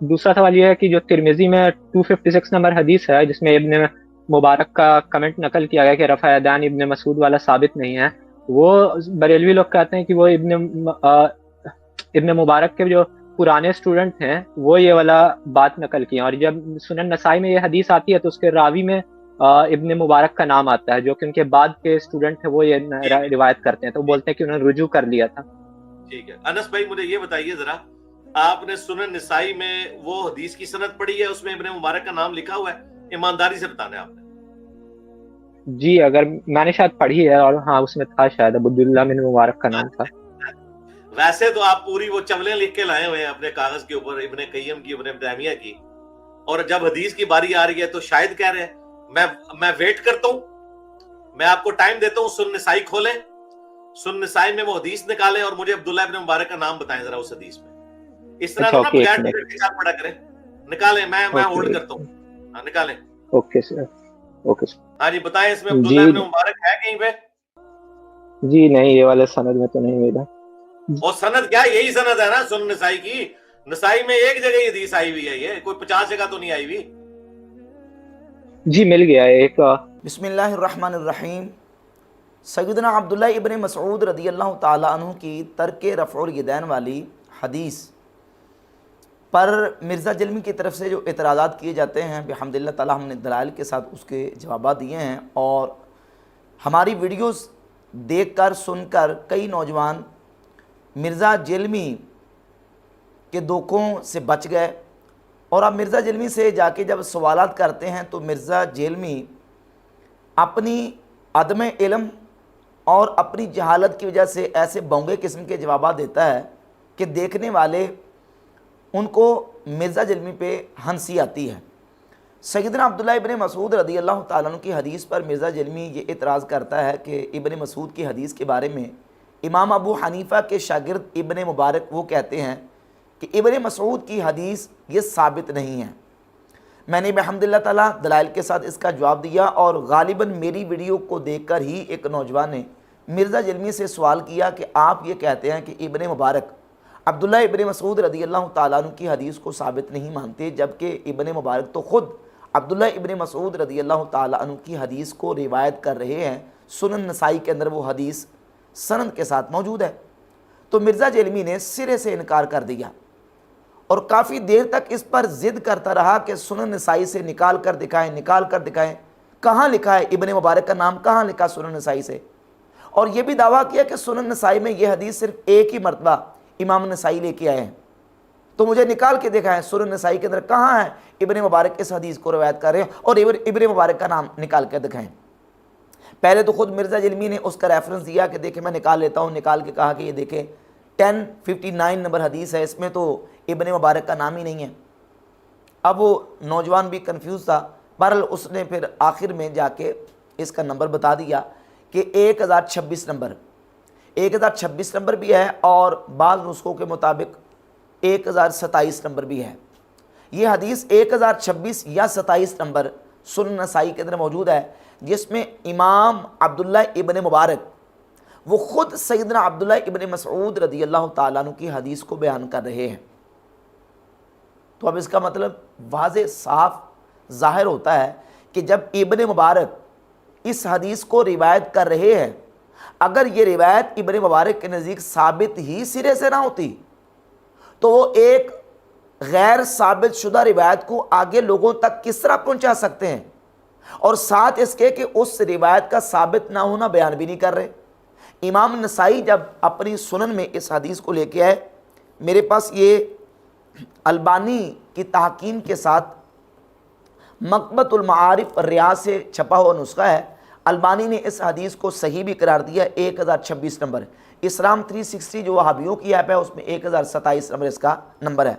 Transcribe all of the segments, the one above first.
दूसरा सवाल ये है कि जो तिरमिजी में 256 नंबर हदीस है जिसमें इब्न मुबारक का कमेंट नकल किया गया कि रफ़ा यदैन इब्न मसूद वाला साबित नहीं है, वो बरेलवी लोग कहते हैं कि वो इब्न मुबारक के जो पुराने स्टूडेंट हैं वो ये वाला बात नकल किए हैं। और जब सुनन नसाई में ये हदीस आती है तो उसके रावी में इब्न मुबारक का नाम आता है, जो कि उनके बाद के स्टूडेंट है वो ये ठीक है, रिवायत करते हैं, तो बोलते हैं कि उन्होंने रुजू कर लिया था। ठीक है। अनस भाई मुझे ये बताइए जरा, आपने सुनन निसाई में वो हदीस की सनद पढ़ी है, उसमें इब्ने मुबारक का नाम लिखा हुआ है? ईमानदारी से बताना है आपने। जी, अगर मैंने शायद पढ़ी है, और हाँ उसमें था शायद अब्दुल्ला बिन मुबारक का नाम था। वैसे तो आप पूरी वो चवलें लिख के लाए हुए हैं अपने कागज के ऊपर, इब्ने कय्यम की, इब्ने तैमिया की, और जब हदीस की बारी आ रही है तो शायद कह रहे हैं मैं वेट करता हूं, मैं आपको टाइम देता हूं, सुन निसाई खोलें, सुन निसाई में वो हदीस निकालें और मुझे अब्दुल्ला इब्ने मुबारक का नाम बताएं जरा उस हदीस में। इस तरह अच्छा, ना ओके, एक बगैर मिनट। टिकट के साथ पढ़ा करें। निकालें, मैं ओके, होल्ड करता हूँ। हाँ निकालें। Okay sir, okay sir. हाँ जी बताएं, इसमें जी, अब्दुल्ला इब्ने मुबारक है कहीं पे? जी नहीं, ये वाले सनद में तो नहीं मिला। और सनद क्या, यही सनद है ना सुन निसाई की। निसाई में एक जगह ही हदीस आई हुई है, ये कोई 50 जगह तो नहीं आई हुई। जी, मिल गया एक। बिस्मिल्लाहिर्रहमानिर्रहीम। सैयदना अब्दुल्ला इब्न मसऊद रदी अल्लाह ताला अन्हु की तर्क रफ़उल यदैन वाली हदीस पर मिर्ज़ा जलमी की तरफ से जो एतराज़ात किए जाते हैं, बिहम्दिल्लाह ताला हमने दलाइल के साथ उसके जवाब दिए हैं। और हमारी वीडियोस देखकर सुनकर कई नौजवान मिर्ज़ा जलमी के धोखों से बच गए, और अब मिर्ज़ा जलमी से जाके जब सवालात करते हैं तो मिर्ज़ा जलमी अपनी अदम इल्म और अपनी जहालत की वजह से ऐसे बोंगे किस्म के जवाब देता है कि देखने वाले उनको मिर्ज़ा जलमी पे हंसी आती है। सैयदना अब्दुल्ला इब्न मसूद रदी अल्लाह ताला अन्हु की हदीस पर मिर्ज़ा जलमी ये इतराज़ करता है कि इब्न मसूद की हदीस के बारे में इमाम अबू हनीफ़ा के शागिर्द इब्न मुबारक वो कहते हैं कि इब्न मसूद की हदीस ये साबित नहीं है। मैंने बिहम्दिल्लाह ताला दलाइल के साथ इसका जवाब दिया, और गालिबन मेरी वीडियो को देखकर ही एक नौजवान ने मिर्ज़ा जलमी से सवाल किया कि आप ये कहते हैं कि इब्न मुबारक अब्दुल्ला इब्न मसूद रदी अल्लाह ताला अन्हु की हदीस को साबित नहीं मानते, जबकि इब्न मुबारक तो ख़ुद अब्दुल्ला इब्न मसूद रदी अल्लाह ताला अन्हु की हदीस को रिवायत कर रहे हैं। सुनन नसाई के अंदर वो हदीस सनद के साथ मौजूद है। तो मिर्ज़ा जलमी ने सिरे से इनकार कर दिया और काफ़ी देर तक इस पर ज़िद करता रहा कि सुनन नसाई से निकाल कर दिखाएं, निकाल कर दिखाएं। कहाँ लिखा है इब्न मुबारक का नाम, कहाँ लिखा सुनन नसाई से? और ये भी दावा किया कि सुनन नसाई में यह हदीस सिर्फ एक ही मरतबा इमाम नसाई लेके आए हैं, तो मुझे निकाल के दिखाएं सुनन नसाई के अंदर कहाँ है इब्न मुबारक इस हदीस को रवायत कर रहे हैं, और इब्न मुबारक का नाम निकाल कर दिखाएं। पहले तो खुद मिर्ज़ा जलमी ने उसका रेफरेंस दिया कि देखें मैं निकाल लेता हूँ, निकाल के कहा कि ये देखें 1059 नंबर हदीस है, इसमें तो इब्न मुबारक का नाम ही नहीं है। अब वो नौजवान भी कंफ्यूज था, बहरहाल उसने फिर आखिर में जाके इसका नंबर बता दिया कि 1026 नंबर, 1026 नंबर भी है, और बाद नुस्खों के मुताबिक 1027 नंबर भी है। ये हदीस 1026 या 27 नंबर सुनन नसाई के अंदर मौजूद है, जिसमें इमाम अब्दुल्ला इब्न मुबारक वो ख़ुद सैयदना अब्दुल्ला इब्न मसऊद रदी अल्लाह ताला अन्हु की हदीस को बयान कर रहे हैं। तो अब इसका मतलब वाज़े साफ ज़ाहिर होता है कि जब इब्न मुबारक इस हदीस को रिवायत कर रहे हैं, अगर ये रिवायत इब्न मुबारक के नज़दीक साबित ही सिरे से ना होती तो वो एक गैर साबित शुदा रिवायत को आगे लोगों तक किस तरह पहुंचा सकते हैं, और साथ इसके कि उस रिवायत का साबित ना होना बयान भी नहीं कर रहे। इमाम नसाई जब अपनी सुनन में इस हदीस को लेके आए, मेरे पास ये अल्बानी की तहकीम के साथ मकबतुल मारिफ रियाज से छपा हुआ नुस्खा है। अल्बानी ने इस हदीस को सही भी करार दिया, 1026 नंबर। इस्लाम 360 जो वहाबियों की ऐप है उसमें 1027 नंबर इसका नंबर है।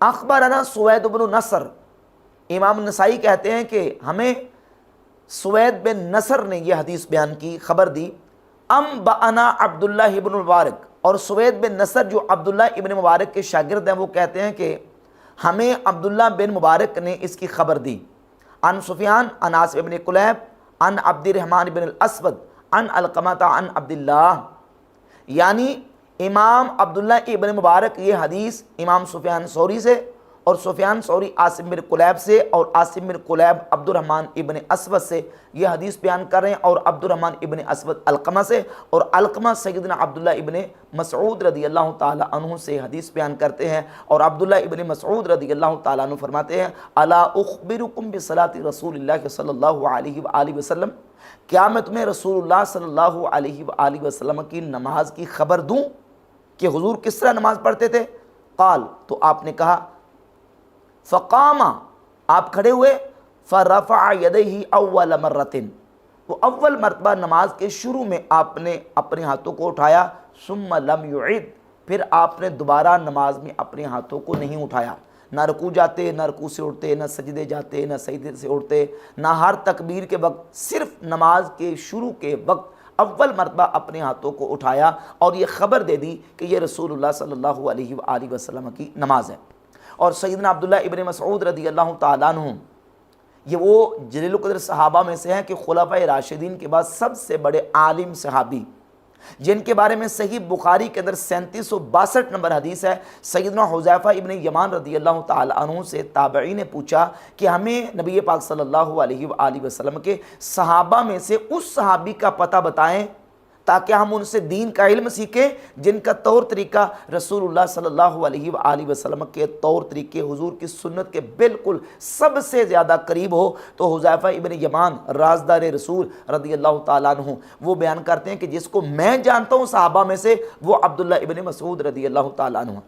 अखबरना सुवैद बिन नसर, इमाम नसाई कहते हैं कि हमें सुवैद बिन नसर ने यह हदीस बयान की, खबर दी। अम बअना अब्दुल्ला इब्न मुबारक, और सुवैद बिन नसर जो अब्दुल्ला इब्न मुबारक के शागिर्द हैं वो कहते हैं कि हमें अब्दुल्ला बिन मुबारक ने इसकी खबर दी। अन सुफियान अन आसिम इब्न कुलैब अन अब्दुर्रहमान बिन असवद अन अलकमता अन अब्दुल्लाह, यानी इमाम अब्दुल्ला इब्न मुबारक ये हदीस इमाम सुफियान सौरी से اور سفیان ثوری عاصم بن قلیب سے اور عاصم بن قلیب عبد الرحمن ابن اسود سے یہ حدیث بیان کر رہے ہیں، اور عبد الرحمن ابن اسود علقمہ سے، اور علقمہ سیدنا عبداللہ ابن مسعود رضی اللہ تعالی عنہ سے حدیث بیان کرتے ہیں، اور عبداللہ ابن مسعود رضی اللہ تعالی عنہ فرماتے ہیں الا اخبرکم بصلاۃ رسول اللہ صلی اللہ علیہ وآلہ وسلم، کیا میں تمہیں رسول اللہ صلی اللہ علیہ وآلہ وسلم کی نماز کی خبر دوں کہ حضور کس طرح نماز پڑھتے تھے؟ قال، تو آپ نے کہا، فقام، آپ کھڑے ہوئے، فرفع یدیہ اول مرۃ، وہ اول مرتبہ نماز کے شروع میں آپ نے اپنے ہاتھوں کو اٹھایا، ثم لم یعد، پھر آپ نے دوبارہ نماز میں اپنے ہاتھوں کو نہیں اٹھایا، نہ رکوع جاتے، نہ رکوع سے اٹھتے، نہ سجدے جاتے، نہ سجدے سے اٹھتے، نہ ہر تکبیر کے وقت، صرف نماز کے شروع کے وقت اول مرتبہ اپنے ہاتھوں کو اٹھایا اور یہ خبر دے دی کہ یہ رسول اللہ صلی اللہ علیہ وآلہ وسلم کی نماز ہے۔ اور سیدنا عبداللہ ابن مسعود رضی اللہ تعالیٰ عنہ یہ وہ جلیل القدر صحابہ میں سے ہیں کہ خلفائے راشدین کے بعد سب سے بڑے عالم صحابی، جن کے بارے میں صحیح بخاری کے اندر 3762 نمبر حدیث ہے۔ سیدنا حذیفہ ابن یمان رضی اللہ تعالی عنہ سے تابعی نے پوچھا کہ ہمیں نبی پاک صلی اللہ علیہ وآلہ وسلم کے صحابہ میں سے اس صحابی کا پتہ بتائیں تاکہ ہم ان سے دین کا علم سیکھیں جن کا طور طریقہ رسول اللہ صلی اللہ علیہ وآلہ وسلم کے طور طریقے، حضور کی سنت کے بالکل سب سے زیادہ قریب ہو۔ تو حذیفہ ابن یمان رازدار رسول رضی اللہ تعالیٰ عنہ وہ بیان کرتے ہیں کہ جس کو میں جانتا ہوں صحابہ میں سے وہ عبداللہ ابن مسعود رضی اللہ تعالیٰ عنہ۔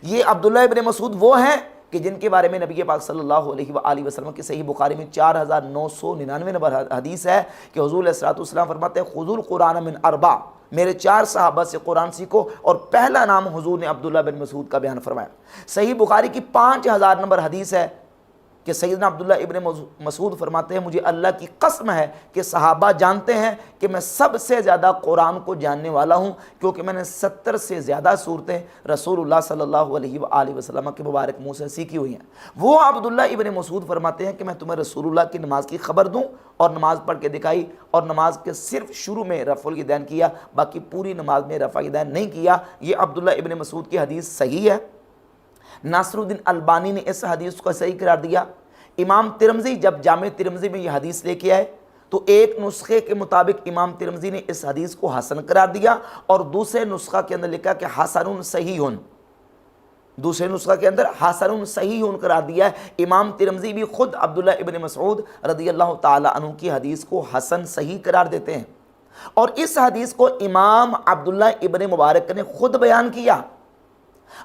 یہ عبداللہ ابن مسعود وہ ہیں کہ جن کے بارے میں نبی پاک صلی اللہ علیہ وآلہ وسلم کی صحیح بخاری میں 4999 نمبر حدیث ہے کہ حضور علیہ الصلوۃ والسلام فرماتے ہیں خذوا القرآن من اربع، میرے 4 صحابہ سے قرآن سیکھو، اور پہلا نام حضور نے عبداللہ بن مسعود کا بیان فرمایا۔ صحیح بخاری کی 5000 نمبر حدیث ہے کہ سیدنا عبداللہ ابن مسعود فرماتے ہیں مجھے اللہ کی قسم ہے کہ صحابہ جانتے ہیں کہ میں سب سے زیادہ قرآن کو جاننے والا ہوں، کیونکہ میں نے 70 سے زیادہ صورتیں رسول اللہ صلی اللہ علیہ وآلہ وسلم کے مبارک منہ سے سیکھی ہوئی ہیں۔ وہ عبداللہ ابن مسعود فرماتے ہیں کہ میں تمہیں رسول اللہ کی نماز کی خبر دوں، اور نماز پڑھ کے دکھائی، اور نماز کے صرف شروع میں رفع الیدین کیا، باقی پوری نماز میں رفع الیدین نہیں کیا۔ یہ عبداللہ ابن مسعود کی حدیث صحیح ہے۔ ناصر الدین البانی نے اس حدیث کو صحیح قرار دیا۔ امام ترمذی جب جامع ترمذی میں یہ حدیث لے کے آئے تو ایک نسخے کے مطابق امام ترمذی نے اس حدیث کو حسن قرار دیا، اور دوسرے نسخہ کے اندر لکھا کہ حسن صحیح، دوسرے نسخہ کے اندر حسن صحیح قرار دیا ہے۔ امام ترمذی بھی خود عبداللہ ابن مسعود رضی اللہ تعالی عنہ کی حدیث کو حسن صحیح قرار دیتے ہیں، اور اس حدیث کو امام عبداللہ ابن مبارک نے خود بیان کیا۔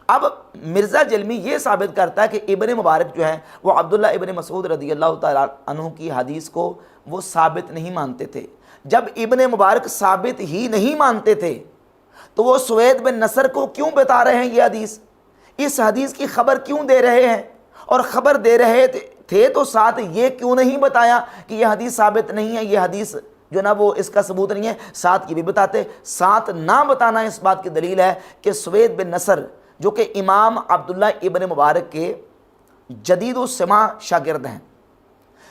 اب مرزا جلمی یہ ثابت کرتا ہے کہ ابن مبارک جو ہے وہ عبداللہ ابن مسعود رضی اللہ تعالیٰ عنہ کی حدیث کو وہ ثابت نہیں مانتے تھے۔ جب ابن مبارک ثابت ہی نہیں مانتے تھے تو وہ سوید بن نصر کو کیوں بتا رہے ہیں یہ حدیث؟ اس حدیث کی خبر کیوں دے رہے ہیں؟ اور خبر دے رہے تھے تو ساتھ یہ کیوں نہیں بتایا کہ یہ حدیث ثابت نہیں ہے، یہ حدیث جو نا وہ اس کا ثبوت نہیں ہے؟ ساتھ یہ بھی بتاتے۔ ساتھ نہ بتانا اس بات کی دلیل ہے کہ سوید بن نصر جو کہ امام عبداللہ ابن مبارک کے جدید السماع شاگرد ہیں،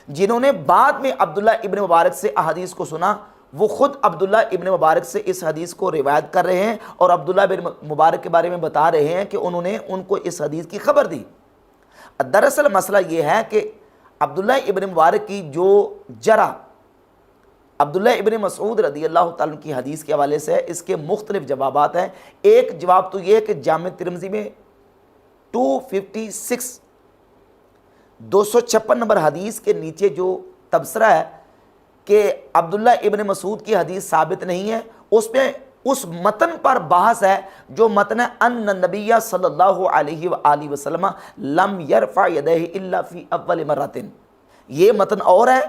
جنہوں نے بعد میں عبداللہ ابن مبارک سے احادیث کو سنا، وہ خود عبداللہ ابن مبارک سے اس حدیث کو روایت کر رہے ہیں، اور عبداللہ ابن مبارک کے بارے میں بتا رہے ہیں کہ انہوں نے ان کو اس حدیث کی خبر دی۔ دراصل مسئلہ یہ ہے کہ عبداللہ ابن مبارک کی جو جرح عبداللہ ابن مسعود رضی اللہ تعالیٰ کی حدیث کے حوالے سے اس کے مختلف جوابات ہیں۔ ایک جواب تو یہ ہے کہ جامع ترمذی میں 256 نمبر حدیث کے نیچے جو تبصرہ ہے کہ عبداللہ ابن مسعود کی حدیث ثابت نہیں ہے، اس میں اس متن پر بحث ہے جو متن ان النبی صلی اللہ علیہ وآلہ وسلم لم یرفع یدیہ الا فی اول مرۃ، یہ متن اور ہے،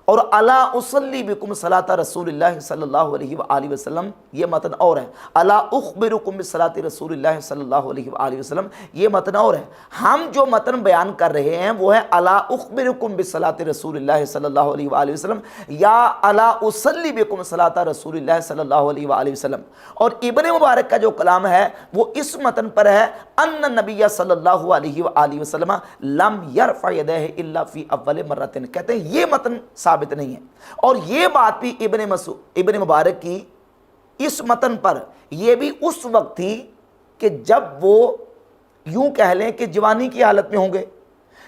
اور الا اصلی بکم صلاۃ رسول اللہ صلی اللہ علیہ وآلہ وسلم یہ متن اور ہے، الا اخبرکم بصلاۃ رسول اللہ صلی اللہ علیہ وآلہ وسلم یہ متن اور ہے۔ ہم جو متن بیان کر رہے ہیں وہ ہے الا اخبرکم بصلاۃ رسول اللہ صلی اللہ علیہ وآلہ وسلم یا الا اصلی بکم صلاۃ رسول اللہ صلی اللہ علیہ وآلہ وسلم۔ اور ابن مبارک کا جو کلام ہے وہ اس متن پر ہے ان النبی صلی اللہ علیہ وآلہ وسلم لم یرفع یدیہ الا فی اول مرۃ، کہتے ہیں یہ متن ثابت نہیں ہے۔ اور یہ بات بھی ابن مبارک کی اس متن پر یہ بھی اس وقت تھی کہ جب وہ यूं कह लें कि जवानी की हालत में होंगे,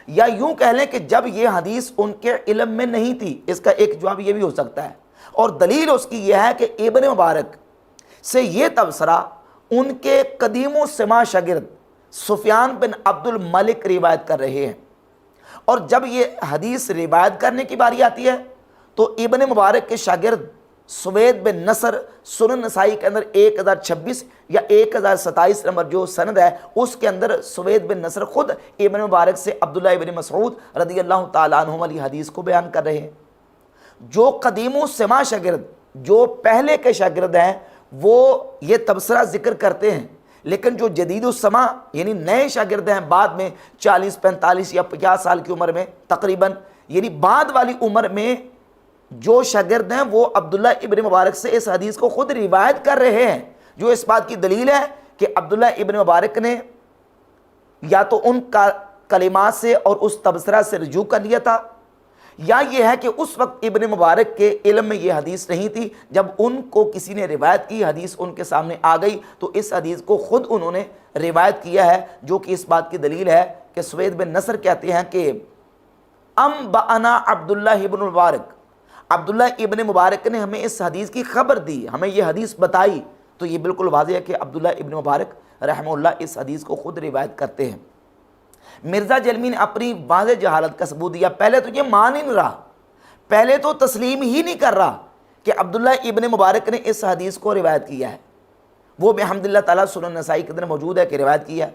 या यूं कह लें कि जब ये हदीस उनके इल्म में नहीं थी। इसका एक जवाब ये भी हो सकता है, और दलील उसकी यह है कि इब्न मुबारक से ये तबसरा उनके कदीम समा शागिर्द सुफियान बिन अब्दुल मलिक रिवायत कर रहे हैं, और जब ये हदीस रिवायत करने की बारी आती है तो इब्न मुबारक के शागिर्द सुवेद बिन नसर सुनन नसाई के अंदर 1026 या 1027 नंबर जो सनद है उसके अंदर सुवेद बिन नसर खुद इब्न मुबारक से अब्दुल्ला इब्न मसऊद रदी अल्लाह ताला अन्हु वाली हदीस को बयान कर रहे हैं। जो कदीमो समा शागिर्द, जो पहले के शागिर्द हैं, वो ये तबसरा जिक्र करते हैं, लेकिन जो जदीदुस्समा यानी नए शागिर्द हैं, बाद में 40, 45 या 50 साल की उम्र में तकरीबन, यानी बाद वाली उम्र में जो शागिर्द हैं वो अब्दुल्ला इब्न मुबारक से इस हदीस को खुद रिवायत कर रहे हैं, जो इस बात की दलील है कि अब्दुल्ला इब्न मुबारक ने या तो उन कलिमात से और उस तबसरा से रजू कर लिया था, या ये है कि उस वक्त इब्न मुबारक के इल्म में ये हदीस नहीं थी, जब उनको किसी ने रिवायत की, हदीस उनके सामने आ गई तो इस हदीस को खुद उन्होंने रिवायत किया है, जो कि इस बात की दलील है कि सुवेद बिन नसर कहते हैं कि अम बअना अब्दुल्ला इब्न मुबारक, अब्दुल्ला इब्न मुबारक ने हमें इस हदीस की खबर दी, हमें यह हदीस बताई। तो ये बिल्कुल वाज़ेह है कि अब्दुल्ला इब्न मुबारक रहमहुल्लाह इस हदीस को खुद रिवायत करते हैं। मिर्ज़ा जलमी ने अपनी वाज़ेह जहालत का सबूत दिया। पहले तो ये मान ही नहीं रहा, पहले तो तस्लीम ही नहीं कर रहा कि अब्दुल्ला इब्न मुबारक ने इस हदीस को रिवायत किया है। वो बिहम्दिल्लाह ताला सुनन नसाई के अंदर मौजूद है कि रिवायत किया है,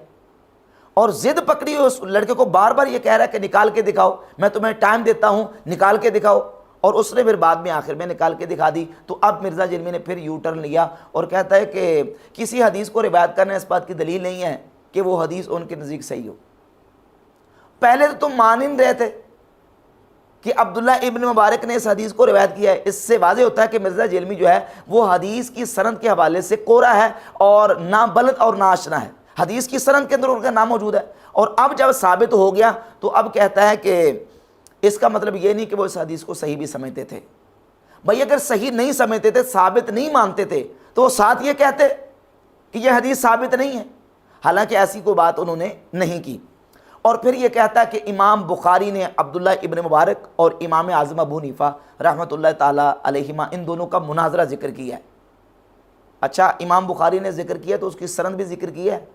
और ज़िद पकड़ी उस लड़के को, बार बार ये कह रहा है कि निकाल के दिखाओ, मैं तुम्हें टाइम देता हूँ, निकाल के दिखाओ, और उसने फिर बाद में आखिर में निकाल के दिखा दी। तो अब मिर्ज़ा जलमी ने फिर यू टर्न लिया और कहता है कि किसी हदीस को रिवायत करने इस बात की दलील नहीं है कि वो हदीस उनके नज़दीक सही हो। पहले तो तुम मान ही नहीं रहे थे कि अब्दुल्ला इब्न मुबारक ने इस हदीस को रिवायत किया है। इससे वाज़ेह होता है कि मिर्ज़ा जलमी जो है वो हदीस की सनद के हवाले से कोरा है और ना बलद और ना आशना है। हदीस की सनद के अंदर उनका नाम मौजूद है, और अब जब साबित हो गया तो अब कहता है कि इसका मतलब ये नहीं कि वो इस हदीस को सही भी समझते थे। भाई अगर सही नहीं समझते थे, साबित नहीं मानते थे, तो वो साथ ये कहते कि यह हदीस साबित नहीं है, हालांकि ऐसी कोई बात उन्होंने नहीं की। और फिर ये कहता है कि इमाम बुखारी ने अब्दुल्ला इब्न मुबारक और इमाम आज़म अबू हनीफा रहमतुल्लाह ताला अलैहिमा इन दोनों का मुनाजरा जिक्र किया है। अच्छा, इमाम बुखारी ने जिक्र किया तो उसकी सनद भी जिक्र की है,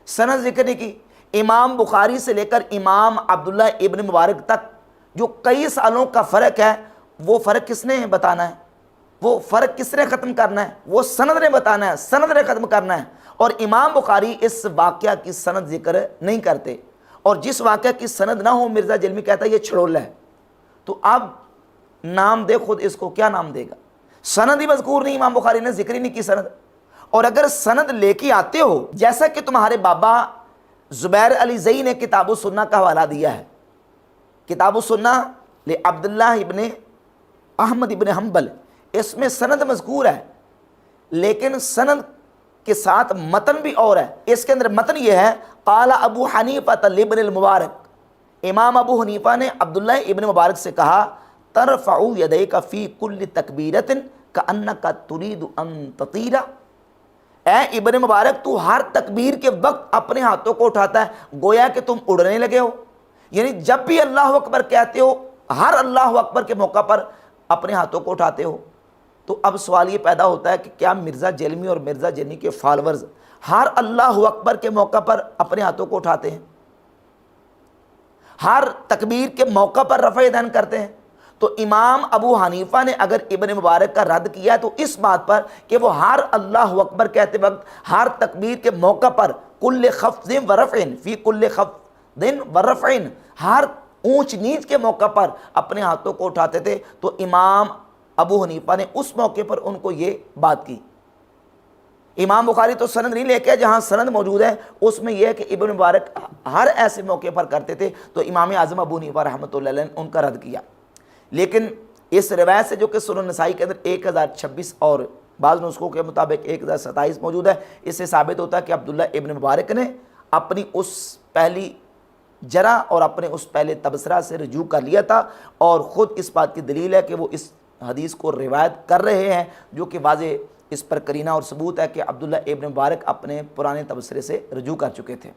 सनद जिक्र नहीं की। इमाम बुखारी से लेकर इमाम अब्दुल्ला इब्न मुबारक तक जो कई सालों का फ़र्क है, वो फ़र्क किसने बताना है, वो फ़र्क किसने ख़त्म करना है, वो सनद ने बताना है, सनद ने ख़त्म करना है। और इमाम बुखारी इस वाक़या की सनद जिक्र नहीं करते, और जिस वाक़या की सनद ना हो मिर्ज़ा जलमी कहता है ये छड़ोला है। तो अब नाम दे खुद इसको, क्या नाम देगा? सनद ही मज़कूर नहीं, इमाम बुखारी ने जिक्र ही नहीं की सनद। और अगर सनद लेके आते हो, जैसा कि तुम्हारे बाबा ज़ुबैर अली ज़ई ने किताब सुन्ना का हवाला दिया है, किताब सुन्ना ले अब्दुल्लाह इब्न अहमद इब्न हम्बल, इसमें सनद मज़कूर है, लेकिन सनद के साथ मतन भी और है। इसके अंदर मतन ये है, क़ाला अबू हनीफ़ा इब्न मुबारक, इमाम अबू हनीफ़ा ने अब्दुल्ला इब्न मुबारक से कहा, तरफ़उ यदैका फ़ी कुल्लि तकबीरतिन कअन्नका तुरीदु अन ततीरा, ए इब्न मुबारक तू हर तकबीर के वक्त अपने हाथों को उठाता है गोया कि तुम उड़ने लगे हो। यानी जब भी अल्लाह अकबर कहते हो, हर अल्लाह अकबर के मौका पर अपने हाथों को उठाते हो। तो अब सवाल ये पैदा होता है कि क्या मिर्ज़ा जलमी और मिर्ज़ा जलमी के फॉलोअर्स हर अल्लाह अकबर के मौका पर अपने हाथों को उठाते हैं, हर तकबीर के मौका पर रफ़े यदैन करते हैं? तो इमाम अबू हनीफ़ा ने अगर इब्न मुबारक का रद्द किया तो इस बात पर कि वो हर अल्लाह अकबर कहते वक्त हर तकबीर के मौका पर कुल्ले खफ़्ज़िन व रफ़इन फ़ी कुल्ले खफ़्ज़िन व रफ़इन, हर ऊंच नीच के मौका पर अपने हाथों को उठाते थे। तो इमाम अबू हनीफ़ा ने उस मौके पर उनको ये बात की। इमाम बुखारी तो सनद नहीं लेके, जहाँ सनद मौजूद है उसमें यह है कि इब्न मुबारक हर ऐसे मौके पर करते थे। तो इमाम आज़म अबू हनीफ़ा रहमतुल्लाह अलैह ने उनका रद्द किया। लेकिन इस रिवायत से जो कि सुनन नसाई के अंदर 1026 और बाज़ नुस्खों के मुताबिक 1027 मौजूद है, इससे साबित होता है कि अब्दुल्ला इब्न मुबारक ने अपनी उस पहली जरा और अपने उस पहले तबसरा से रजू कर लिया था, और ख़ुद इस बात की दलील है कि वो इस हदीस को रिवायत कर रहे हैं, जो कि वाज़े اس پر کرینہ اور ثبوت ہے کہ عبداللہ ابن مبارک اپنے پرانے تبصرے سے رجوع کر چکے تھے۔